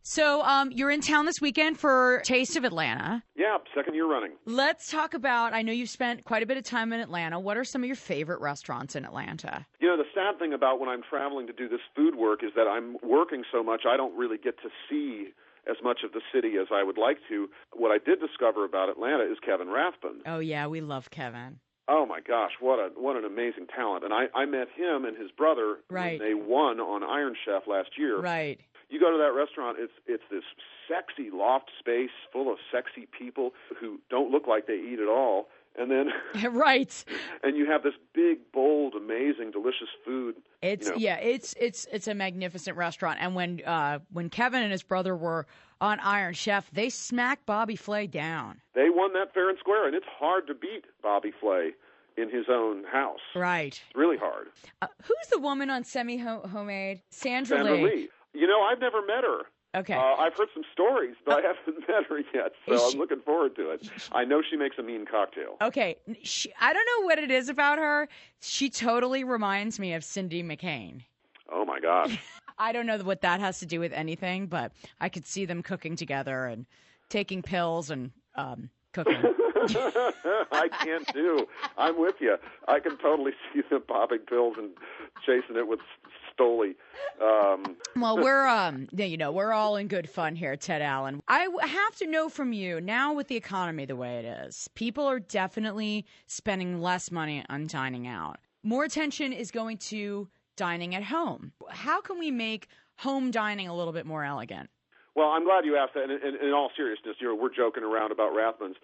So you're in town this weekend for Taste of Atlanta. Yeah, second year running. Let's talk about, I know you've spent quite a bit of time in Atlanta. What are some of your favorite restaurants in Atlanta? You know, the sad thing about when I'm traveling to do this food work is that I'm working so much, I don't really get to see as much of the city as I would like to. What I did discover about Atlanta is Kevin Rathbun. Oh, yeah, we love Kevin. Oh, my gosh, what an amazing talent. And I met him and his brother Right. when they won on Iron Chef last year. Right. You go to that restaurant, it's this sexy loft space full of sexy people who don't look like they eat at all. And then Right. and you have this big, bold, amazing, delicious food. It's it's a magnificent restaurant. And when Kevin and his brother were on Iron Chef, they smacked Bobby Flay down. They won that fair and square, and it's hard to beat Bobby Flay in his own house. Right. It's really hard. Who's the woman on Semi-Homemade? Sandra Sandra Lee. Lee. You know, I've never met her. Okay. I've heard some stories, but I haven't met her yet, so Is I'm she- looking forward to it. I know she makes a mean cocktail. Okay. I don't know what it is about her. She totally reminds me of Cindy McCain. Oh, my gosh. I don't know what that has to do with anything, but I could see them cooking together and taking pills and cooking. I can too. I'm with you. I can totally see them popping pills and chasing it with Stoli. Well, we're all in good fun here, Ted Allen. I have to know from you now, with the economy the way it is, people are definitely spending less money on dining out. More attention is going to dining at home. How can we make home dining a little bit more elegant? Well, I'm glad you asked that. And in all seriousness, we're joking around about Rathbun's.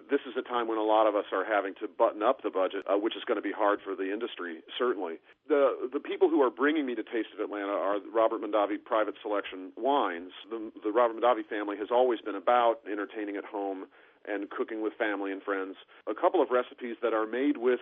This is a time when a lot of us are having to button up the budget, which is going to be hard for the industry, certainly. The people who are bringing me to Taste of Atlanta are Robert Mondavi Private Selection Wines. The Robert Mondavi family has always been about entertaining at home and cooking with family and friends. A couple of recipes that are made with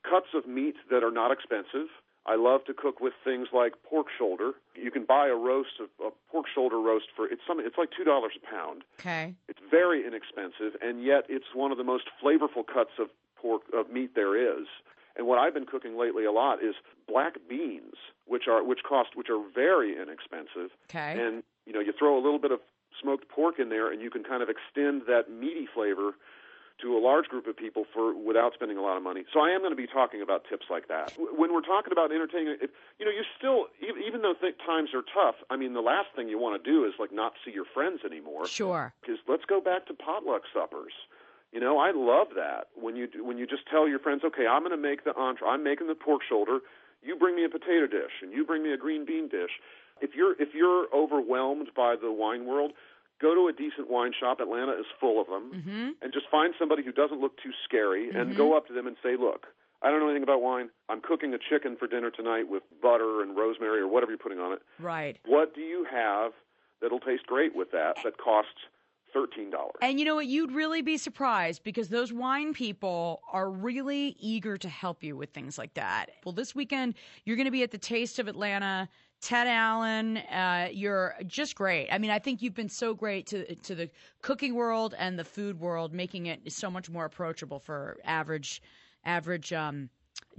cuts of meat that are not expensive. I love to cook with things like pork shoulder. You can buy a pork shoulder roast for it's like $2 a pound. Okay. It's very inexpensive, and yet it's one of the most flavorful cuts of meat there is. And what I've been cooking lately a lot is black beans, which are very inexpensive. Okay. And you throw a little bit of smoked pork in there, and you can kind of extend that meaty flavor to a large group of people without spending a lot of money. So I am going to be talking about tips like that. When we're talking about entertaining, you still, even though times are tough, I mean, the last thing you want to do is not see your friends anymore. Sure. Because let's go back to potluck suppers. I love that when you just tell your friends, okay, I'm going to make the entree. I'm making the pork shoulder. You bring me a potato dish, and you bring me a green bean dish. If you're overwhelmed by the wine world, go to a decent wine shop. Atlanta is full of them. Mm-hmm. And just find somebody who doesn't look too scary and go up to them and say, look, I don't know anything about wine. I'm cooking a chicken for dinner tonight with butter and rosemary or whatever you're putting on it. Right. What do you have that'll taste great with that costs $13? And you know what? You'd really be surprised because those wine people are really eager to help you with things like that. Well, this weekend, you're going to be at the Taste of Atlanta. Ted Allen, you're just great. I mean, I think you've been so great to the cooking world and the food world, making it so much more approachable for average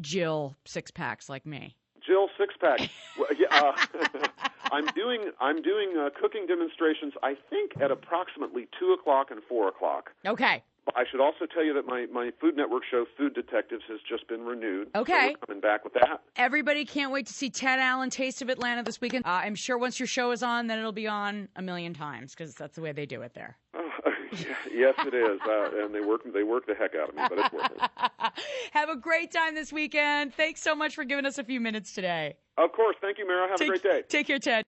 Jill six-packs like me. Jill six-pack. Well, yeah, I'm doing cooking demonstrations, I think, at approximately 2 o'clock and 4 o'clock. Okay. I should also tell you that my Food Network show, Food Detectives, has just been renewed. Okay. So we're coming back with that. Everybody can't wait to see Ted Allen, Taste of Atlanta this weekend. I'm sure once your show is on, then it'll be on a million times because that's the way they do it there. Yes, it is. And they work the heck out of me, but it's worth it. Have a great time this weekend. Thanks so much for giving us a few minutes today. Of course. Thank you, Mara. Have a great day. Take care, Ted.